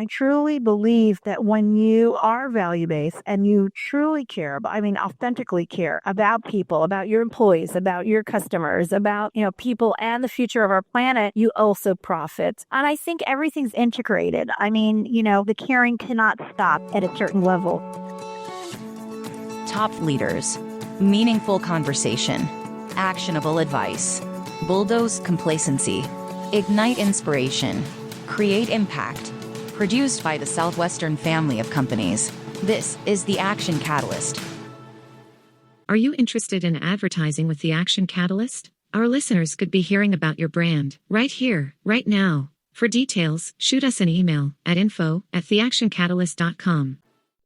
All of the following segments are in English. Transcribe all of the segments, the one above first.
I truly believe that when you are value-based and you truly care, authentically care about people, about your employees, about your customers, about, people and the future of our planet, you also profit. And I think everything's integrated. The caring cannot stop at a certain level. Top leaders, meaningful conversation, actionable advice, bulldoze complacency, ignite inspiration, create impact. Produced by the Southwestern family of companies. This is the Action Catalyst. Are you interested in advertising with the Action Catalyst? Our listeners could be hearing about your brand right here, right now. For details, shoot us an email at info@theactioncatalyst.com.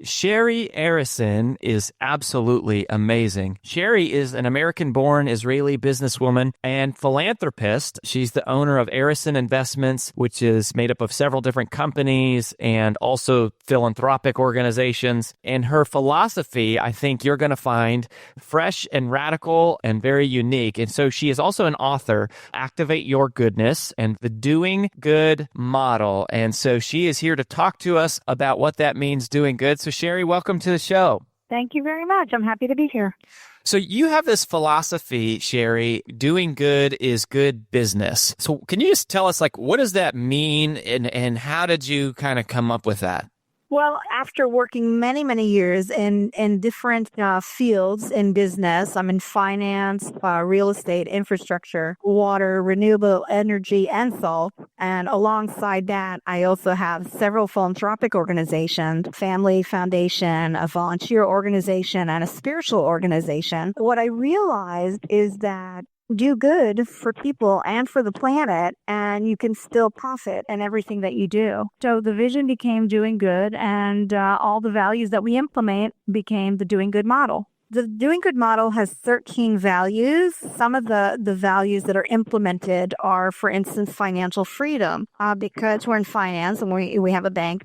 Shari Arison is absolutely amazing. Shari is an American-born Israeli businesswoman and philanthropist. She's the owner of Arison Investments, which is made up of several different companies and also philanthropic organizations. And her philosophy, I think you're going to find fresh and radical and very unique. And so she is also an author, Activate Your Goodness and the Doing Good Model. And so she is here to talk to us about what that means, doing good. So Shari, welcome to the show. Thank you very much. I'm happy to be here. So you have this philosophy, Shari, doing good is good business. So can you just tell us, what does that mean and how did you kind of come up with that? Well, after working many, many years in different fields in business, I'm in finance, real estate, infrastructure, water, renewable energy, and salt. And alongside that, I also have several philanthropic organizations, family foundation, a volunteer organization, and a spiritual organization. What I realized is that do good for people and for the planet, and you can still profit in everything that you do. So the vision became doing good, and all the values that we implement became the doing good model. The doing good model has 13 values. Some of the values that are implemented are, for instance, financial freedom, because we're in finance and we have a bank.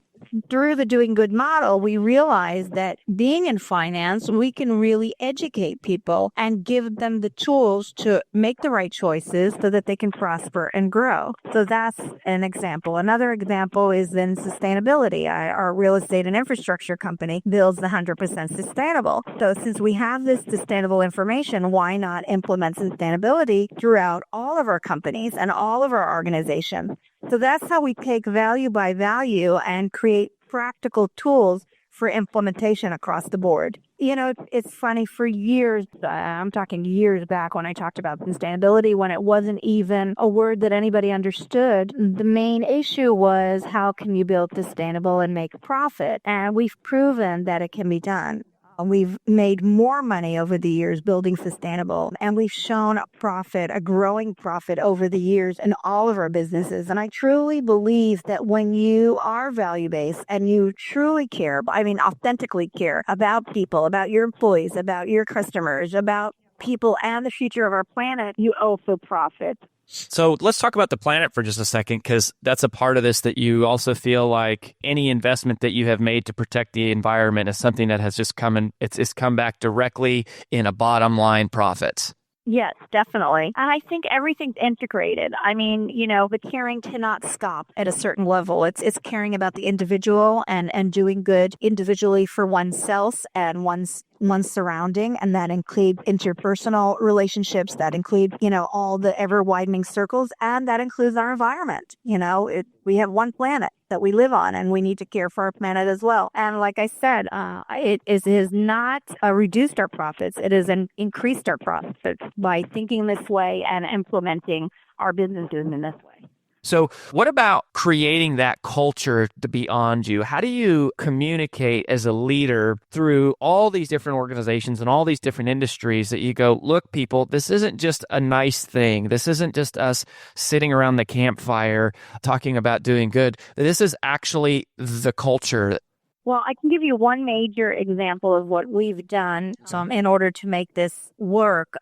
Through the doing good model, we realize that being in finance, we can really educate people and give them the tools to make the right choices so that they can prosper and grow. So that's an example. Another example is in sustainability. Our real estate and infrastructure company builds the 100% sustainable. So since we have this sustainable information, why not implement sustainability throughout all of our companies and all of our organizations? So that's how we take value by value and create practical tools for implementation across the board. It's funny, for years, I'm talking years back when I talked about sustainability, when it wasn't even a word that anybody understood, the main issue was how can you build sustainable and make profit? And we've proven that it can be done. We've made more money over the years building sustainable, and we've shown a growing profit over the years in all of our businesses. And I truly believe that when you are value-based and you truly care, authentically care about people, about your employees, about your customers, about people and the future of our planet, you also profit. So let's talk about the planet for just a second, because that's a part of this that you also feel like any investment that you have made to protect the environment is something that has just it's come back directly in a bottom line profits. Yes, definitely. And I think everything's integrated. The caring cannot stop at a certain level. It's caring about the individual and doing good individually for oneself and one's surrounding. And that includes interpersonal relationships, that include, all the ever widening circles, and that includes our environment. We have one planet that we live on, and we need to care for our planet as well. And like I said, it has not reduced our profits. It has increased our profits by thinking this way and implementing our businesses in this way. So what about creating that culture beyond you? How do you communicate as a leader through all these different organizations and all these different industries that you go, look, people, this isn't just a nice thing. This isn't just us sitting around the campfire talking about doing good. This is actually the culture. Well, I can give you one major example of what we've done in order to make this work.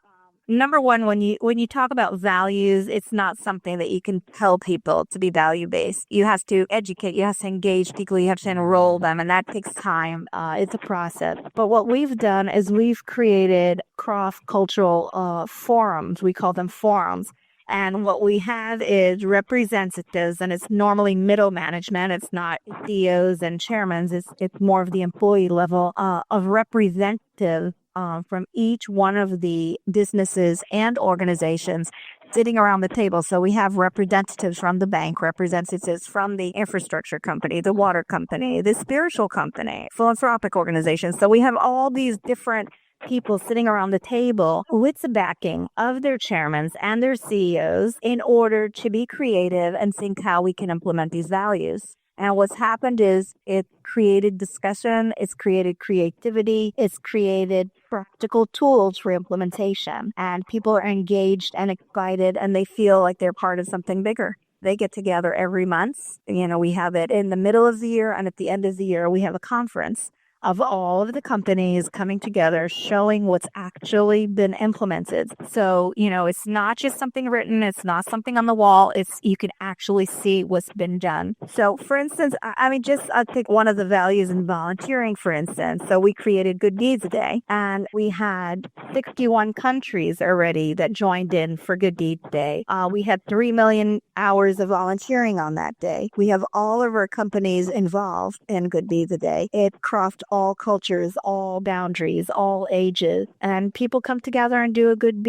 Number one, when you talk about values, it's not something that you can tell people to be value-based. You have to educate, you have to engage people, you have to enroll them, and that takes time. It's a process. But what we've done is we've created cross-cultural forums. We call them forums. And what we have is representatives, and it's normally middle management. It's not CEOs and chairmen. It's more of the employee level of representatives from each one of the businesses and organizations sitting around the table. So we have representatives from the bank, representatives from the infrastructure company, the water company, the spiritual company, philanthropic organizations. So we have all these different people sitting around the table with the backing of their chairmen and their CEOs in order to be creative and think how we can implement these values. And what's happened is it created discussion, it's created creativity, it's created practical tools for implementation. And people are engaged and excited, and they feel like they're part of something bigger. They get together every month. We have it in the middle of the year, and at the end of the year, we have a conference of all of the companies coming together, showing what's actually been implemented. So, it's not just something written. It's not something on the wall. You can actually see what's been done. So, for instance, I'll take one of the values in volunteering, for instance. So we created Good Deeds Day, and we had 61 countries already that joined in for Good Deeds Day. We had 3 million hours of volunteering on that day. We have all of our companies involved in Good Deeds Day. It crossed all cultures, all boundaries, all ages, and people come together and do a good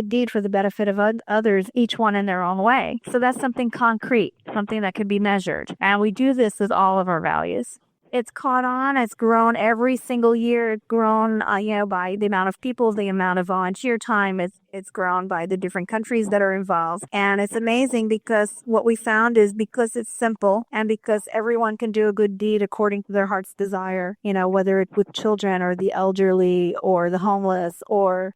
deed for the benefit of others, each one in their own way. So that's something concrete, something that can be measured. And we do this with all of our values. It's caught on. It's grown every single year. It's grown, by the amount of people, the amount of volunteer time. It's grown by the different countries that are involved. And it's amazing because what we found is because it's simple and because everyone can do a good deed according to their heart's desire, whether it's with children or the elderly or the homeless or,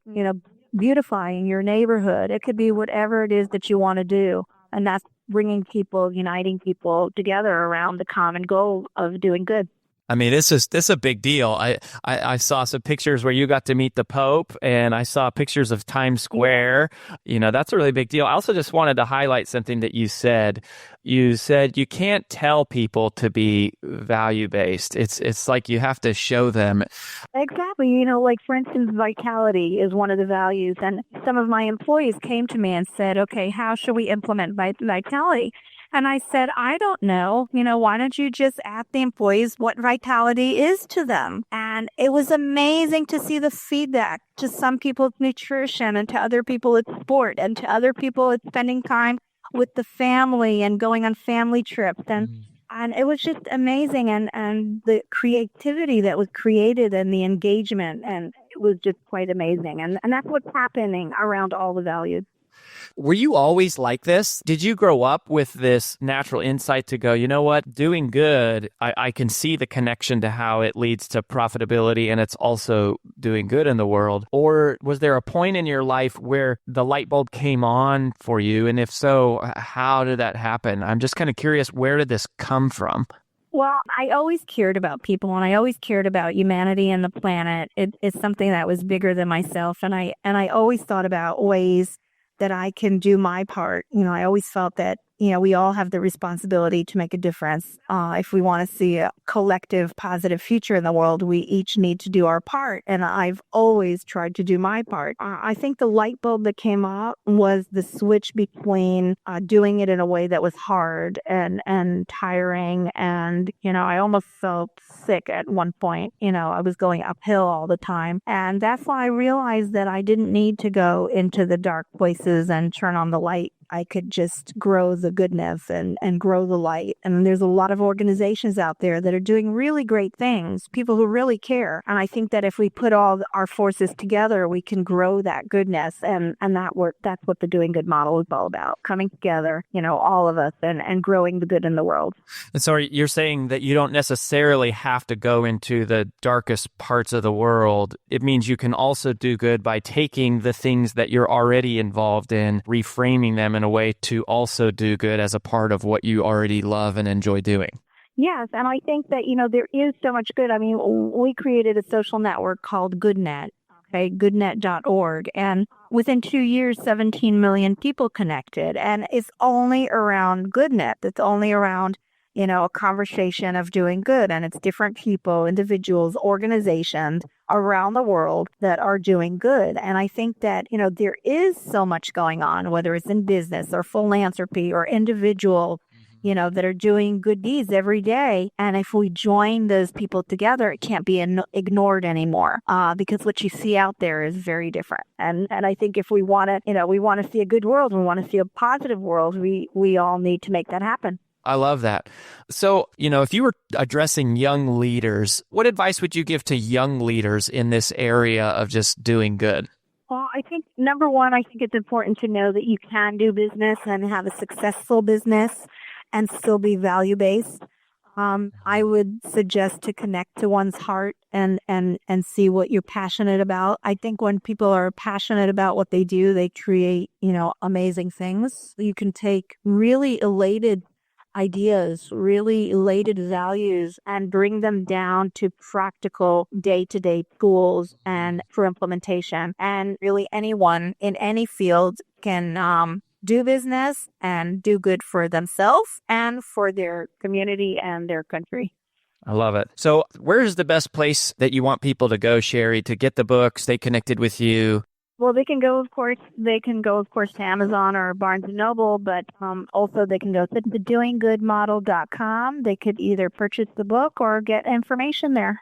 beautifying your neighborhood. It could be whatever it is that you want to do. And that's bringing people, uniting people together around the common goal of doing good. I mean, this is a big deal. I saw some pictures where you got to meet the Pope, and I saw pictures of Times Square. That's a really big deal. I also just wanted to highlight something that you said. You said you can't tell people to be value-based. It's like you have to show them. Exactly. Like, for instance, vitality is one of the values. And some of my employees came to me and said, okay, how should we implement vitality? And I said, I don't know. Why don't you just ask the employees what vitality is to them? And it was amazing to see the feedback. To some people, it's nutrition, and to other people, it's sport, and to other people, it's spending time with the family and going on family trips. And it was just amazing. And the creativity that was created and the engagement, and it was just quite amazing. And that's what's happening around all the values. Were you always like this? Did you grow up with this natural insight to go, you know what, doing good, I can see the connection to how it leads to profitability and it's also doing good in the world? Or was there a point in your life where the light bulb came on for you? And if so, how did that happen? I'm just kind of curious, where did this come from? Well, I always cared about people, and I always cared about humanity and the planet. It's something that was bigger than myself. And I always thought about ways that I can do my part. I always felt that, we all have the responsibility to make a difference. If we want to see a collective positive future in the world, we each need to do our part. And I've always tried to do my part. I think the light bulb that came up was the switch between doing it in a way that was hard and tiring. And, I almost felt sick at one point. I was going uphill all the time. And that's why I realized that I didn't need to go into the dark places and turn on the light. I could just grow the goodness and grow the light. And there's a lot of organizations out there that are doing really great things, people who really care. And I think that if we put all our forces together, we can grow that goodness. And that's what the Doing Good model is all about, coming together, all of us and growing the good in the world. And so you're saying that you don't necessarily have to go into the darkest parts of the world. It means you can also do good by taking the things that you're already involved in, reframing them in a way to also do good as a part of what you already love and enjoy doing. Yes, and I think that, there is so much good. I mean, we created a social network called GoodNet, goodnet.org, and within 2 years, 17 million people connected, and it's only around GoodNet. It's only around a conversation of doing good. And it's different people, individuals, organizations around the world that are doing good. And I think that, there is so much going on, whether it's in business or philanthropy or individual, that are doing good deeds every day. And if we join those people together, it can't be ignored anymore, because what you see out there is very different. And I think if we want to, we want to see a good world, we want to see a positive world, we all need to make that happen. I love that. So, if you were addressing young leaders, what advice would you give to young leaders in this area of just doing good? Well, I think number one, I think it's important to know that you can do business and have a successful business and still be value-based. I would suggest to connect to one's heart and see what you're passionate about. I think when people are passionate about what they do, they create, amazing things. You can take really elated ideas, really elated values, and bring them down to practical day-to-day tools and for implementation. And really anyone in any field can do business and do good for themselves and for their community and their country. I love it. So where's the best place that you want people to go, Shari, to get the book, stay connected with you? Well, they can go, of course, to Amazon or Barnes & Noble, but also they can go to thedoinggoodmodel.com. They could either purchase the book or get information there.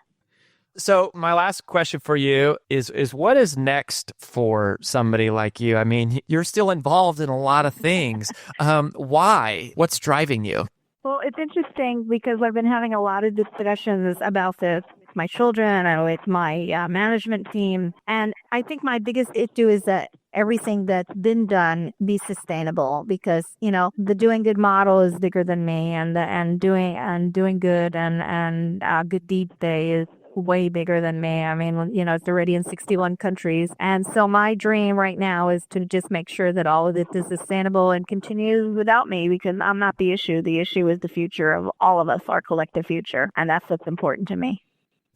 So my last question for you is what is next for somebody like you? I mean, you're still involved in a lot of things. Why? What's driving you? Well, it's interesting because I've been having a lot of discussions about this with my children and with my management team. And I think my biggest issue is that everything that's been done be sustainable because, the doing good model is bigger than me and doing good and good deed day is way bigger than me. I mean, it's already in 61 countries. And so my dream right now is to just make sure that all of this is sustainable and continues without me because I'm not the issue. The issue is the future of all of us, our collective future. And that's what's important to me.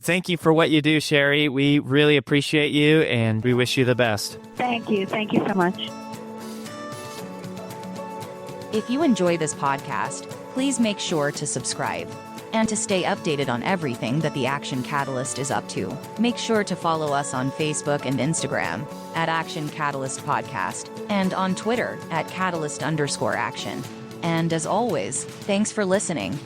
Thank you for what you do, Shari. We really appreciate you and we wish you the best. Thank you. Thank you so much. If you enjoy this podcast, please make sure to subscribe. And to stay updated on everything that the Action Catalyst is up to, make sure to follow us on Facebook and Instagram at Action Catalyst Podcast and on Twitter at Catalyst_Action. And as always, thanks for listening.